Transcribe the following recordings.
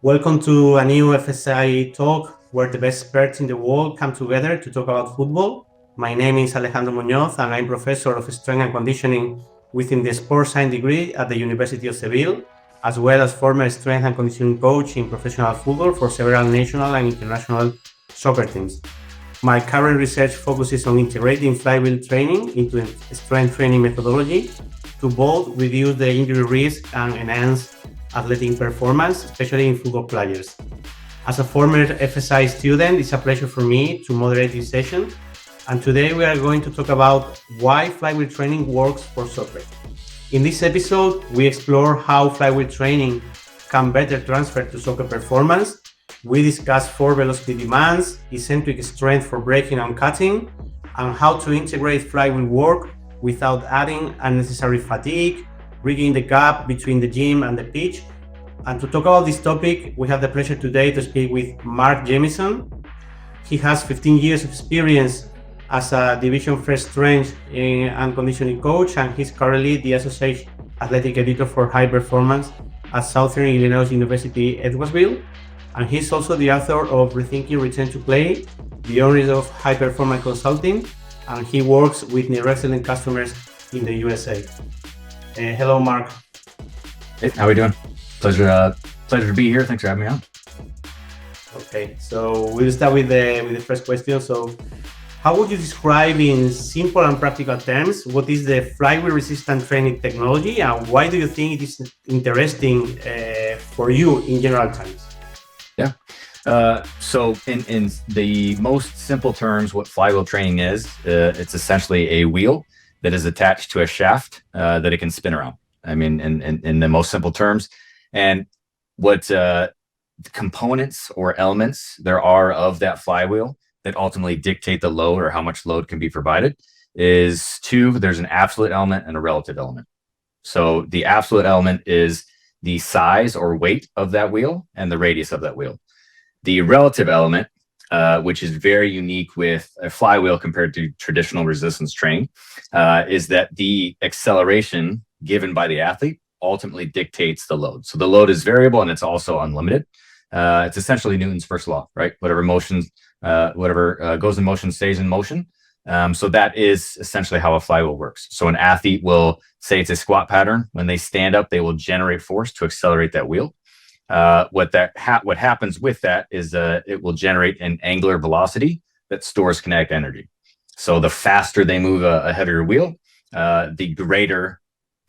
Welcome to a new FSI Talk where the best experts in the world come together to talk about football. My name is Alejandro Muñoz and I'm professor of strength and conditioning within the sports science degree at the University of Seville, as well as former strength and conditioning coach in professional football for several national and international soccer teams. My current research focuses on integrating flywheel training into a strength training methodology to both reduce the injury risk and enhance athletic performance, especially in football players. As a former FSI student, it's a pleasure for me to moderate this session. And today we are going to talk about why flywheel training works for soccer. In this episode, we explore how flywheel training can better transfer to soccer performance. We discuss four velocity demands, eccentric strength for braking and cutting, and how to integrate flywheel work without adding unnecessary fatigue, bridging the gap between the gym and the pitch. And to talk about this topic, we have the pleasure today to speak with Mark Jamieson. He has 15 years of experience as a Division First Strength and Conditioning coach, and he's currently the Associate Athletic Editor for High Performance at Southern Illinois University, Edwardsville. And he's also the author of Rethinking Return to Play, the owners of High Performance Consulting, and he works with Neuroexcellence customers in the USA. Hello, Mark. Hey, how are we doing? Pleasure to be here. Thanks for having me on. Okay, so we'll start with the first question. So, how would you describe in simple and practical terms what is the flywheel resistant training technology, and why do you think it is interesting for you in general terms? Yeah. So in the most simple terms, what flywheel training is, it's essentially a wheel that is attached to a shaft that it can spin around. I mean, in the most simple terms, and what components or elements there are of that flywheel that ultimately dictate the load or how much load can be provided is two. There's an absolute element and a relative element. So the absolute element is the size or weight of that wheel and the radius of that wheel. The relative element, which is very unique with a flywheel compared to traditional resistance training, is that the acceleration given by the athlete ultimately dictates the load. So the load is variable and it's also unlimited. It's essentially Newton's first law, right? Whatever goes in motion stays in motion. So that is essentially how a flywheel works. So an athlete will say it's a squat pattern. When they stand up, they will generate force to accelerate that wheel. What happens with that is it will generate an angular velocity that stores kinetic energy. So the faster they move a heavier wheel, the greater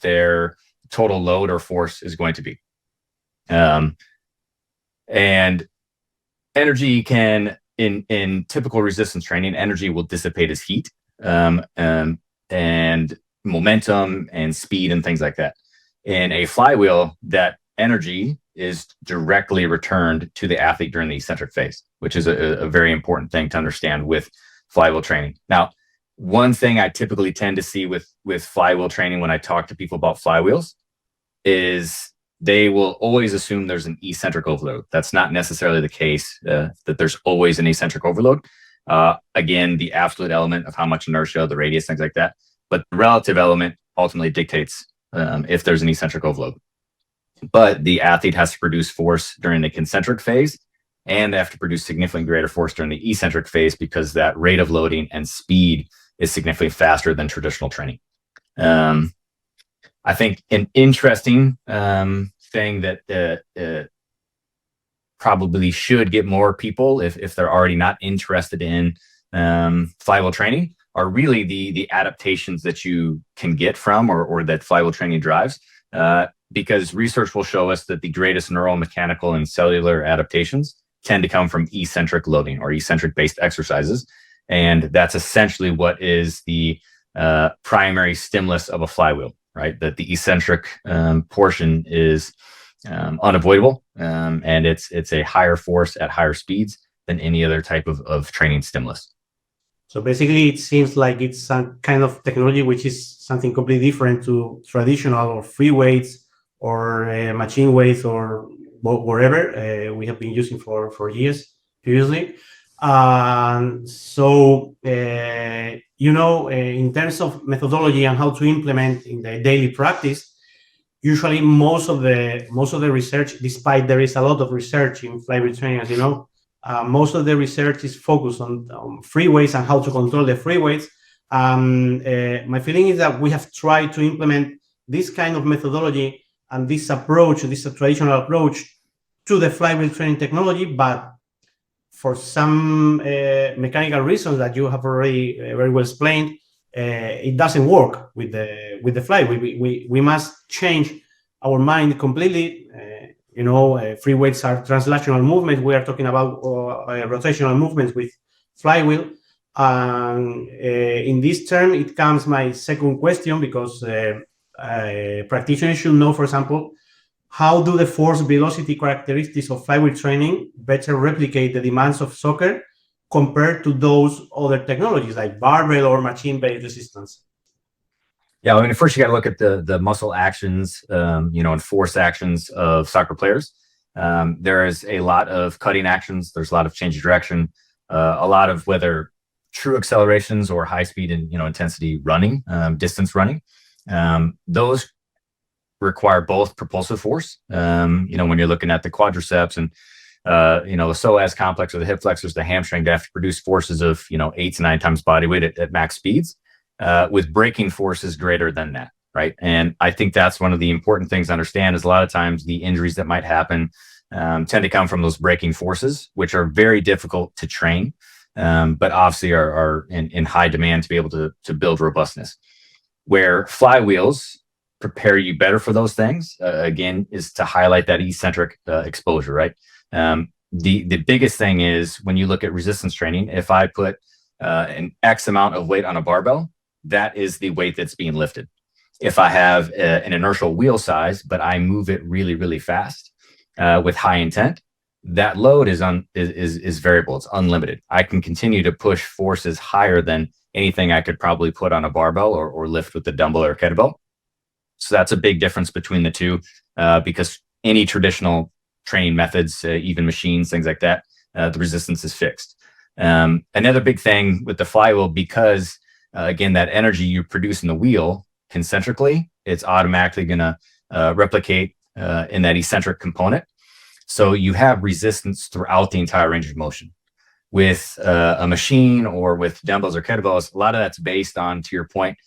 their total load or force is going to be. And energy can, in typical resistance training, energy will dissipate as heat, and momentum and speed and things like that. In a flywheel, that energy is directly returned to the athlete during the eccentric phase, which is a very important thing to understand with flywheel training. Now, one thing I typically tend to see with flywheel training when I talk to people about flywheels is they will always assume there's an eccentric overload. That's not necessarily the case, that there's always an eccentric overload. Again, the absolute element of how much inertia, the radius, things like that. But the relative element ultimately dictates if there's an eccentric overload. But the athlete has to produce force during the concentric phase, and they have to produce significantly greater force during the eccentric phase because that rate of loading and speed is significantly faster than traditional training. I think an interesting thing that probably should get more people, if they're already not interested in flywheel training, are really the adaptations that you can get from or that flywheel training drives. Because research will show us that the greatest neural, mechanical, and cellular adaptations tend to come from eccentric loading or eccentric-based exercises. And that's essentially what is the primary stimulus of a flywheel, right? That the eccentric portion is unavoidable, and it's a higher force at higher speeds than any other type of training stimulus. So basically, it seems like it's some kind of technology which is something completely different to traditional or free weights or machine weights or whatever we have been using for years previously. In terms of methodology and how to implement in the daily practice, usually most of the research, despite there is a lot of research in flywheel training, as you know, most of the research is focused on free weights and how to control the free weights. My feeling is that we have tried to implement this kind of methodology and this approach, this traditional approach to the flywheel training technology, but for some mechanical reasons that you have already very well explained, it doesn't work with the flywheel. We must change our mind completely. Free weights are translational movements. We are talking about rotational movements with flywheel. And in this term, it comes my second question, because practitioners should know, for example, how do the force velocity characteristics of flywheel training better replicate the demands of soccer compared to those other technologies like barbell or machine-based resistance? Yeah, I mean, first you got to look at the muscle actions, and force actions of soccer players. There is a lot of cutting actions. There's a lot of change of direction, a lot of whether true accelerations or high speed and intensity running, distance running. Those require both propulsive force. When you're looking at the quadriceps and the psoas complex or the hip flexors, the hamstring, they have to produce forces of 8 to 9 times body weight at max speeds, with braking forces greater than that, right? And I think that's one of the important things to understand, is a lot of times the injuries that might happen tend to come from those braking forces, which are very difficult to train, but obviously are in high demand to be able to build robustness. Where flywheels prepare you better for those things, again, is to highlight that eccentric exposure, right? The biggest thing is when you look at resistance training, if I put an X amount of weight on a barbell, that is the weight that's being lifted. If I have an inertial wheel size, but I move it really, really fast with high intent, that load is variable. It's unlimited. I can continue to push forces higher than anything I could probably put on a barbell or lift with a dumbbell or a kettlebell. So that's a big difference between the two, because any traditional training methods, even machines, things like that, the resistance is fixed. Another big thing with the flywheel, because again, that energy you produce in the wheel concentrically, it's automatically going to replicate in that eccentric component. So you have resistance throughout the entire range of motion. With a machine or with dumbbells or kettlebells, a lot of that's based on, to your point,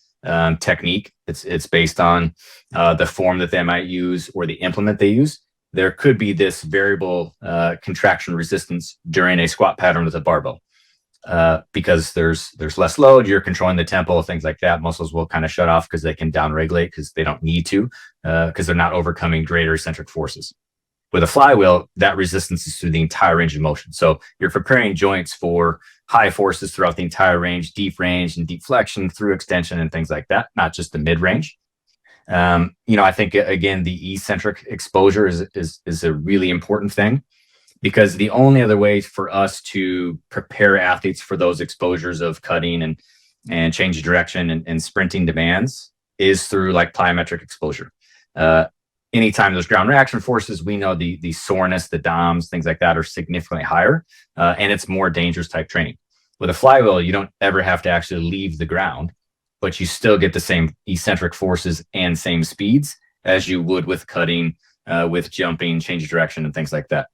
technique. It's based on the form that they might use or the implement they use. There could be this variable contraction resistance during a squat pattern with a barbell, because there's less load. You're controlling the tempo, things like that. Muscles will kind of shut off because they can downregulate because they don't need to, because they're not overcoming greater eccentric forces. With a flywheel, that resistance is through the entire range of motion. So you're preparing joints for high forces throughout the entire range, deep range and deep flexion through extension and things like that, not just the mid range. I think, again, the eccentric exposure is a really important thing, because the only other way for us to prepare athletes for those exposures of cutting and change of direction and sprinting demands is through like plyometric exposure. Anytime there's ground reaction forces, we know the soreness, the DOMs, things like that are significantly higher, and it's more dangerous type training. With a flywheel, you don't ever have to actually leave the ground, but you still get the same eccentric forces and same speeds as you would with cutting, with jumping, change of direction, and things like that.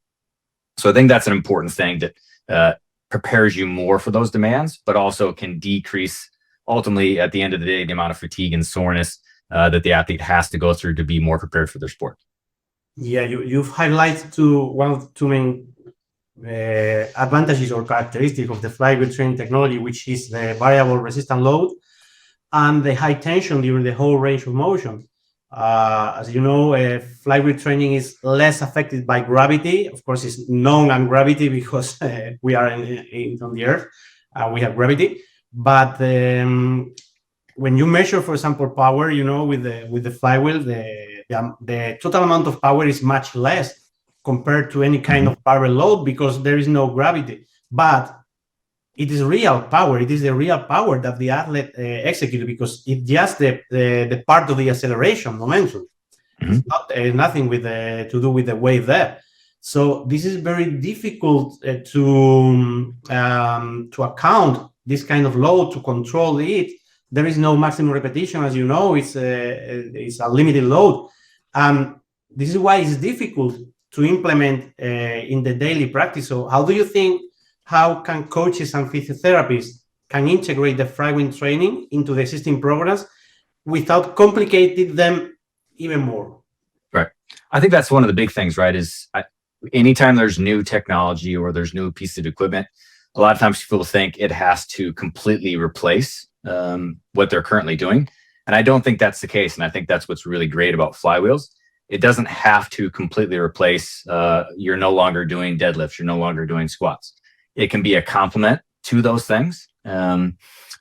So I think that's an important thing that prepares you more for those demands, but also can decrease, ultimately, at the end of the day, the amount of fatigue and soreness that the athlete has to go through to be more prepared for their sport. Yeah, you've highlighted one of the two main advantages or characteristics of the flywheel training technology, which is the variable resistance load and the high tension during the whole range of motion. As you know, flywheel training is less affected by gravity. Of course, it's non-gravity because we are on the Earth. We have gravity, but when you measure, for example, power, with the flywheel, the total amount of power is much less compared to any kind of barbell load because there is no gravity. But it is real power. It is the real power that the athlete executes, because it's just the part of the acceleration momentum. It's not nothing to do with the weight there. So this is very difficult to account this kind of load, to control it. There is no maximum repetition, as you know. It's a limited load, This is why it's difficult to implement in the daily practice. So how do you think, how can coaches and physiotherapists can integrate the Flywheel training into the existing programs without complicating them even more? Right. I think that's one of the big things, right? Anytime there's new technology or there's new piece of equipment, a lot of times people think it has to completely replace what they're currently doing. And I don't think that's the case. And I think that's what's really great about flywheels. It doesn't have to completely replace, you're no longer doing deadlifts, you're no longer doing squats. It can be a complement to those things,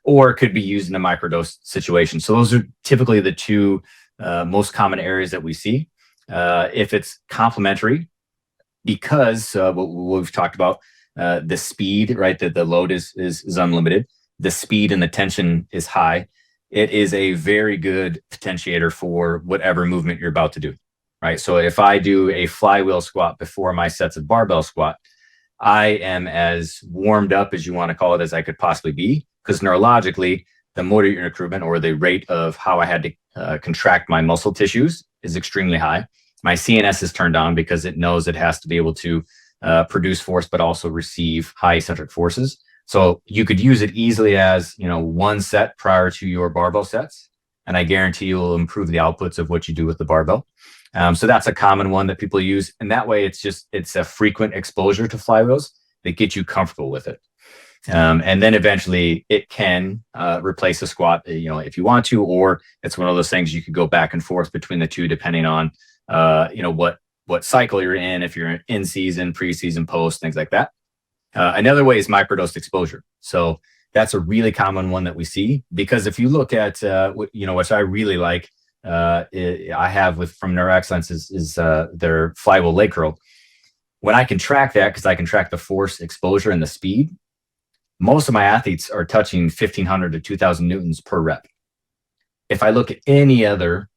or it could be used in a microdose situation. So those are typically the two most common areas that we see. If it's complementary, because what we've talked about, the speed, right, that the load is unlimited, the speed and the tension is high, it is a very good potentiator for whatever movement you're about to do, right? So if I do a flywheel squat before my sets of barbell squat, I am as warmed up, as you want to call it, as I could possibly be, because neurologically, the motor unit recruitment, or the rate of how I had to contract my muscle tissues, is extremely high. My CNS is turned on because it knows it has to be able to produce force, but also receive high eccentric forces. So you could use it easily as, one set prior to your barbell sets, and I guarantee you will improve the outputs of what you do with the barbell. So that's a common one that people use, and that way it's a frequent exposure to flywheels that get you comfortable with it. And then eventually it can replace a squat, if you want to, or it's one of those things you could go back and forth between the two depending on, what cycle you're in, if you're in season, preseason, post, things like that. Another way is microdose exposure. So that's a really common one that we see, because if you look at, which I really like, I have from Neuroexcellence is their flywheel leg curl. When I can track that, because I can track the force exposure and the speed, most of my athletes are touching 1,500 to 2,000 newtons per rep. If I look at any other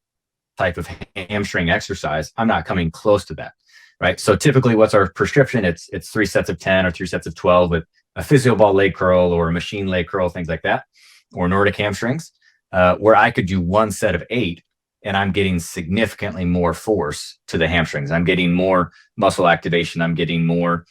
type of hamstring exercise, I'm not coming close to that, right? So typically what's our prescription? It's 3 sets of 10 or 3 sets of 12 with a physio ball leg curl or a machine leg curl, things like that, or Nordic hamstrings, where I could do 1 set of 8 and I'm getting significantly more force to the hamstrings. I'm getting more muscle activation. I'm getting more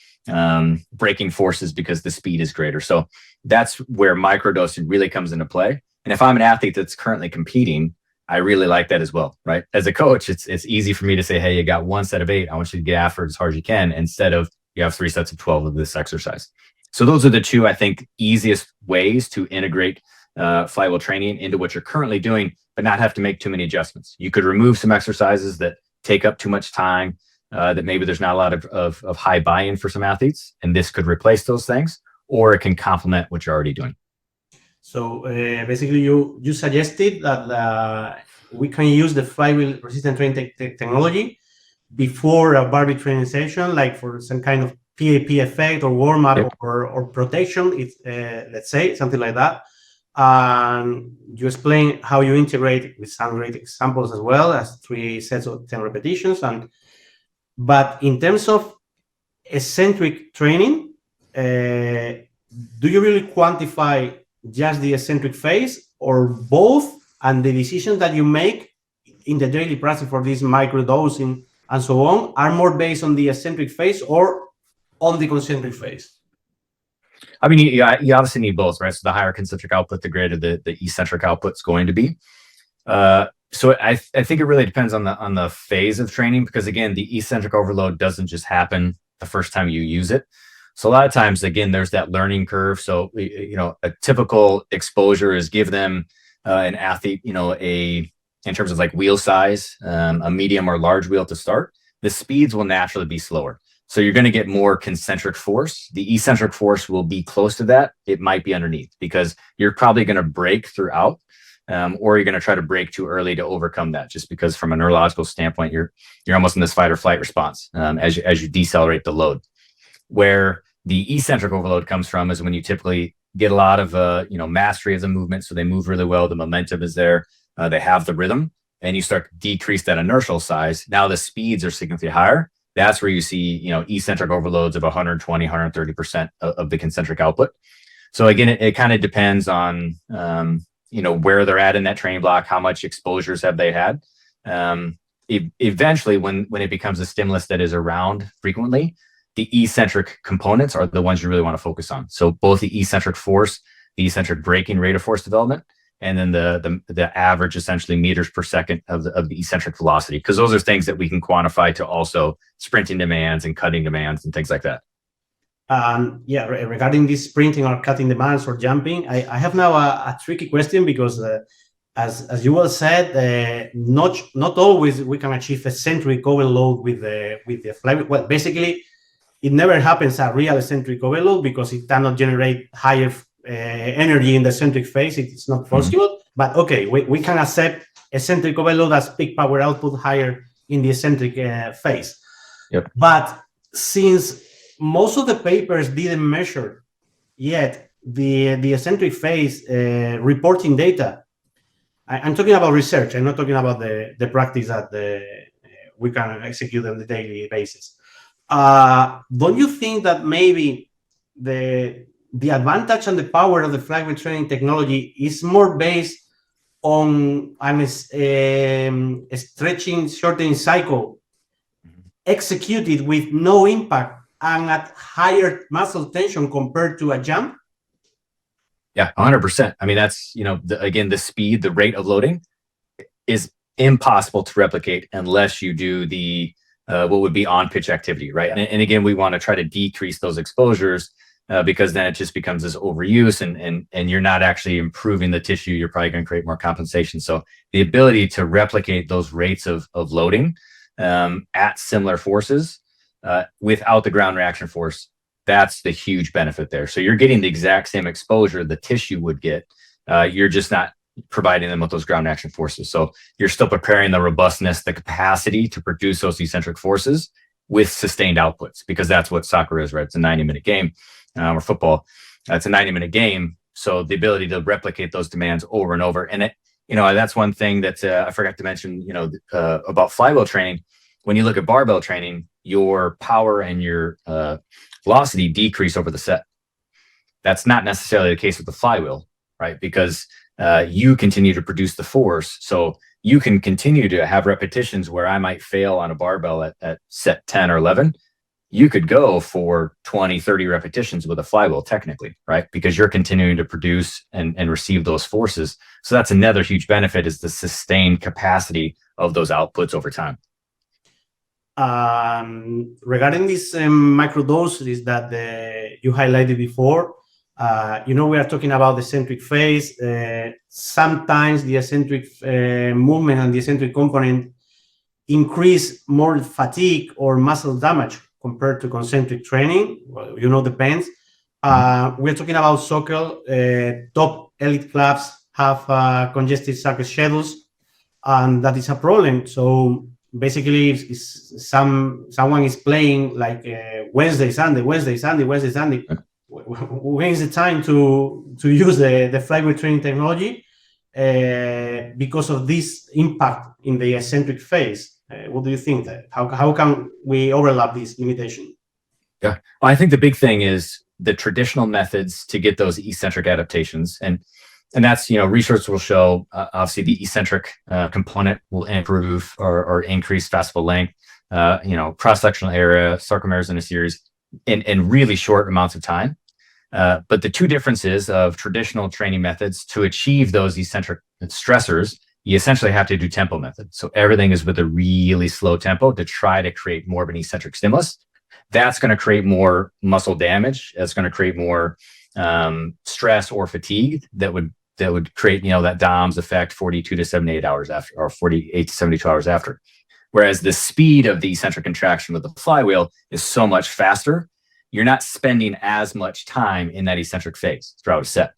braking forces because the speed is greater. So that's where microdosing really comes into play. And if I'm an athlete that's currently competing, I really like that as well, right? As a coach, it's easy for me to say, hey, you got 1 set of 8. I want you to get after it as hard as you can, instead of you have 3 sets of 12 of this exercise. So those are the two, I think, easiest ways to integrate flywheel training into what you're currently doing, but not have to make too many adjustments. You could remove some exercises that take up too much time, that maybe there's not a lot of high buy-in for some athletes, and this could replace those things, or it can complement what you're already doing. So basically, you suggested that we can use the flywheel resistant training technology before a barbell training session, like for some kind of PAP effect or warm up, yep, or protection. It's let's say something like that. And you explain how you integrate with some great examples as well as 3 sets of 10 repetitions. But in terms of eccentric training, do you really quantify just the eccentric phase or both? And the decisions that you make in the daily practice for this microdosing and so on are more based on the eccentric phase or on the concentric phase? I mean, you obviously need both, right? So the higher concentric output, the greater the eccentric output's going to be. So I think it really depends on the phase of training, because again, the eccentric overload doesn't just happen the first time you use it. So a lot of times, again, there's that learning curve. So, a typical exposure is give them an athlete, in terms of like wheel size, a medium or large wheel to start. The speeds will naturally be slower. So you're going to get more concentric force. The eccentric force will be close to that. It might be underneath, because you're probably going to break throughout, or you're going to try to break too early to overcome that, just because from a neurological standpoint, you're almost in this fight or flight response as you decelerate the load. Where the eccentric overload comes from is when you typically get a lot of mastery of the movement, so they move really well, the momentum is there, they have the rhythm, and you start to decrease that inertial size. Now the speeds are significantly higher. That's where you see eccentric overloads of 120, 130% of the concentric output. So again, it kind of depends on where they're at in that training block, how much exposures have they had. eventually, when it becomes a stimulus that is around frequently, the eccentric components are the ones you really want to focus on. So both the eccentric force, the eccentric braking rate of force development, and then the average essentially meters per second of the eccentric velocity, because those are things that we can quantify to also sprinting demands and cutting demands and things like that. Yeah, regarding this sprinting or cutting demands or jumping, I have now a tricky question, because as you well said, not always we can achieve eccentric overload with the flywheel. Well, basically, it never happens a real eccentric overload because it cannot generate higher energy in the eccentric phase. It's not possible. Mm-hmm. But okay, we can accept eccentric overload as peak power output higher in the eccentric phase. Yep. But since most of the papers didn't measure yet the eccentric phase reporting data, I'm talking about research. I'm not talking about the practice that we can execute on the daily basis. Don't you think that maybe the advantage and the power of the flywheel training technology is more based on a stretching, shortening cycle executed with no impact and at higher muscle tension compared to a jump? Yeah, 100%. I mean, that's, again, the speed, the rate of loading is impossible to replicate unless you do the what would be on-pitch activity, right? And again, we want to try to decrease those exposures because then it just becomes this overuse and you're not actually improving the tissue. You're probably going to create more compensation. So the ability to replicate those rates of loading at similar forces without the ground reaction force, that's the huge benefit there. So you're getting the exact same exposure the tissue would get. You're just not providing them with those ground action forces. So you're still preparing the robustness, the capacity to produce those eccentric forces with sustained outputs, because that's what soccer is, right? It's a 90-minute game, or football. It's a 90-minute game. So the ability to replicate those demands over and over. And that's one thing that I forgot to mention, about flywheel training. When you look at barbell training, your power and your velocity decrease over the set. That's not necessarily the case with the flywheel, right? Because you continue to produce the force. So you can continue to have repetitions where I might fail on a barbell at set 10 or 11. You could go for 20, 30 repetitions with a flywheel technically, right? Because you're continuing to produce and receive those forces. So that's another huge benefit, is the sustained capacity of those outputs over time. Regarding these microdoses that you highlighted before, we are talking about the eccentric phase. Sometimes the eccentric movement and the eccentric component increase more fatigue or muscle damage compared to concentric training. Well, depends. We're talking about soccer. Top elite clubs have congested soccer schedules, and that is a problem. So basically, if someone is playing like Wednesday, Sunday, when is the time to use the flywheel training technology because of this impact in the eccentric phase? What do you think? How can we overlap this limitation? Yeah, well, I think the big thing is the traditional methods to get those eccentric adaptations, and that's, research will show obviously the eccentric component will improve or increase fascicle length, cross-sectional area, sarcomeres in a series in really short amounts of time. But the two differences of traditional training methods to achieve those eccentric stressors, you essentially have to do tempo method. So everything is with a really slow tempo to try to create more of an eccentric stimulus. That's going to create more muscle damage. That's going to create more stress or fatigue that would create, that DOMS effect 42 to 78 hours after, or 48 to 72 hours after. Whereas the speed of the eccentric contraction with the flywheel is so much faster, you're not spending as much time in that eccentric phase throughout a set.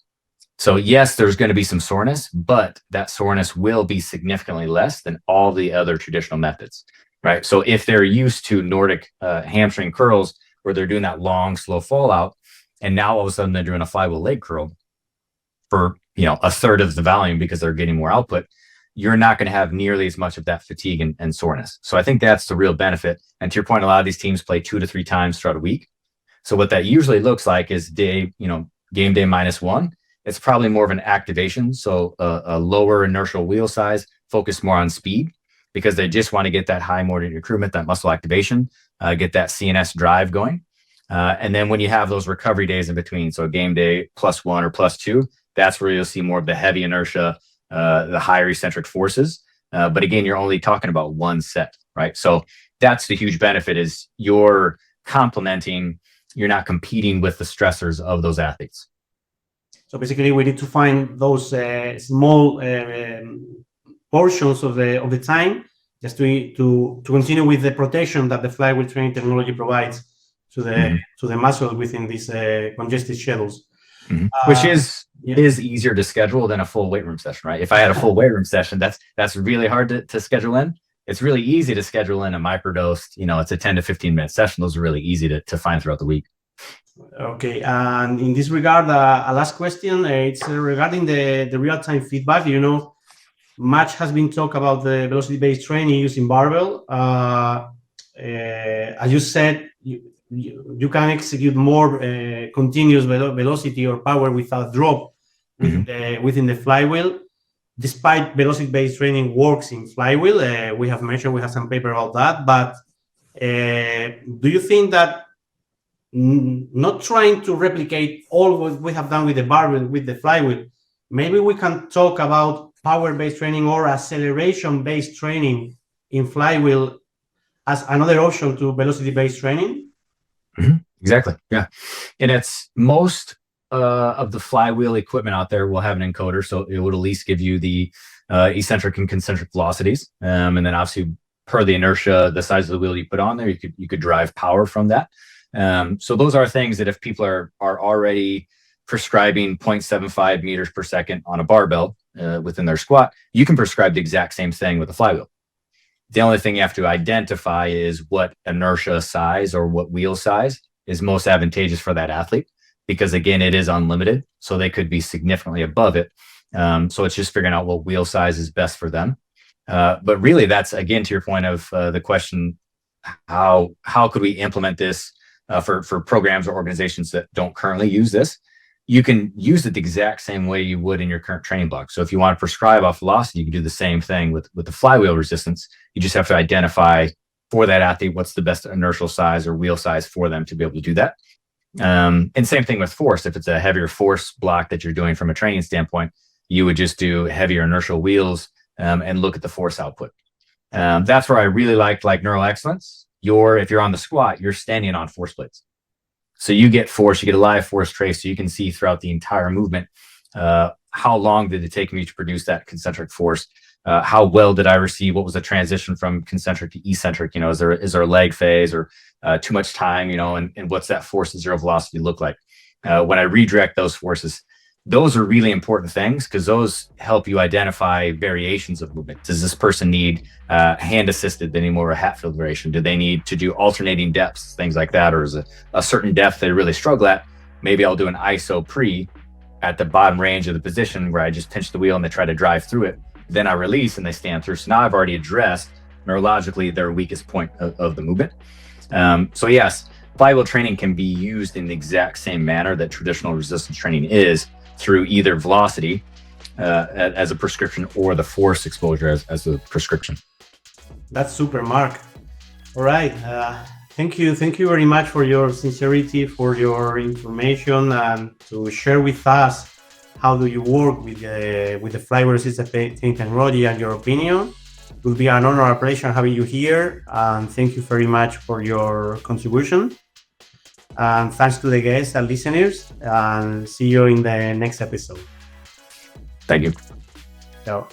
So yes, there's going to be some soreness, but that soreness will be significantly less than all the other traditional methods, right? So if they're used to Nordic hamstring curls, where they're doing that long, slow fallout, and now all of a sudden they're doing a flywheel leg curl for, a third of the volume because they're getting more output, you're not going to have nearly as much of that fatigue and soreness. So I think that's the real benefit. And to your point, a lot of these teams play 2 to 3 times throughout a week. So what that usually looks like is game day -1. It's probably more of an activation. So a lower inertial wheel size, focus more on speed. because they just want to get that high motor recruitment, that muscle activation, get that CNS drive going. And then when you have those recovery days in between, so a game day +1 or +2, that's where you'll see more of the heavy inertia, the higher eccentric forces. But again, you're only talking about one set, right? So that's the huge benefit, is you're complementing, you're not competing with the stressors of those athletes. So basically, we need to find those small portions of the time just to continue with the protection that the flywheel training technology provides to the muscle within these congested schedules. Which is easier to schedule than a full weight room session, right? If I had a full weight room session, that's really hard to schedule in. It's really easy to schedule in a microdosed, it's a 10 to 15 minute session. Those are really easy to find throughout the week. Okay, and in this regard, a last question, it's regarding the real-time feedback. Much has been talked about the velocity-based training using barbell. As you said, you can execute more continuous velocity or power without drop within the flywheel. Despite velocity-based training works in flywheel, we have some paper about that. But do you think that not trying to replicate all what we have done with the barbell, with the flywheel, maybe we can talk about power-based training or acceleration-based training in flywheel as another option to velocity-based training? Exactly. Yeah. And it's most of the flywheel equipment out there will have an encoder. So it would at least give you the eccentric and concentric velocities. And then obviously per the inertia, the size of the wheel you put on there, you could drive power from that. So those are things that if people are already prescribing 0.75 meters per second on a barbell within their squat, you can prescribe the exact same thing with a flywheel. The only thing you have to identify is what inertia size or what wheel size is most advantageous for that athlete, because again, it is unlimited. So they could be significantly above it. So it's just figuring out what wheel size is best for them. But really, that's again to your point of the question, how could we implement this for programs or organizations that don't currently use this? You can use it the exact same way you would in your current training block. So if you want to prescribe off velocity, you can do the same thing with the flywheel resistance. You just have to identify for that athlete what's the best inertial size or wheel size for them to be able to do that. And same thing with force. If it's a heavier force block that you're doing from a training standpoint, you would just do heavier inertial wheels and look at the force output. That's where I really like Neuroexcellence. If you're on the squat, you're standing on force plates. So you get force, you get a live force trace, so you can see throughout the entire movement, how long did it take me to produce that concentric force? How well did I receive? What was the transition from concentric to eccentric? Is there a lag phase or too much time, and what's that force to zero velocity look like? When I redirect those forces, those are really important things because those help you identify variations of movement. Does this person need hand assisted anymore, a Hatfield variation? Do they need to do alternating depths, things like that? Or is it a certain depth they really struggle at? Maybe I'll do an ISO pre at the bottom range of the position where I just pinch the wheel and they try to drive through it. Then I release and they stand through. So now I've already addressed neurologically their weakest point of the movement. So yes, flywheel training can be used in the exact same manner that traditional resistance training is, through either velocity as a prescription or the force exposure as a prescription. That's super, Mark. All right. Thank you very much for your sincerity, for your information, and to share with us how do you work with the flywheel resistant training technology and your opinion. It will be an honor and a pleasure having you here, and thank you very much for your contribution. And thanks to the guests and listeners, and see you in the next episode. Thank you. Ciao.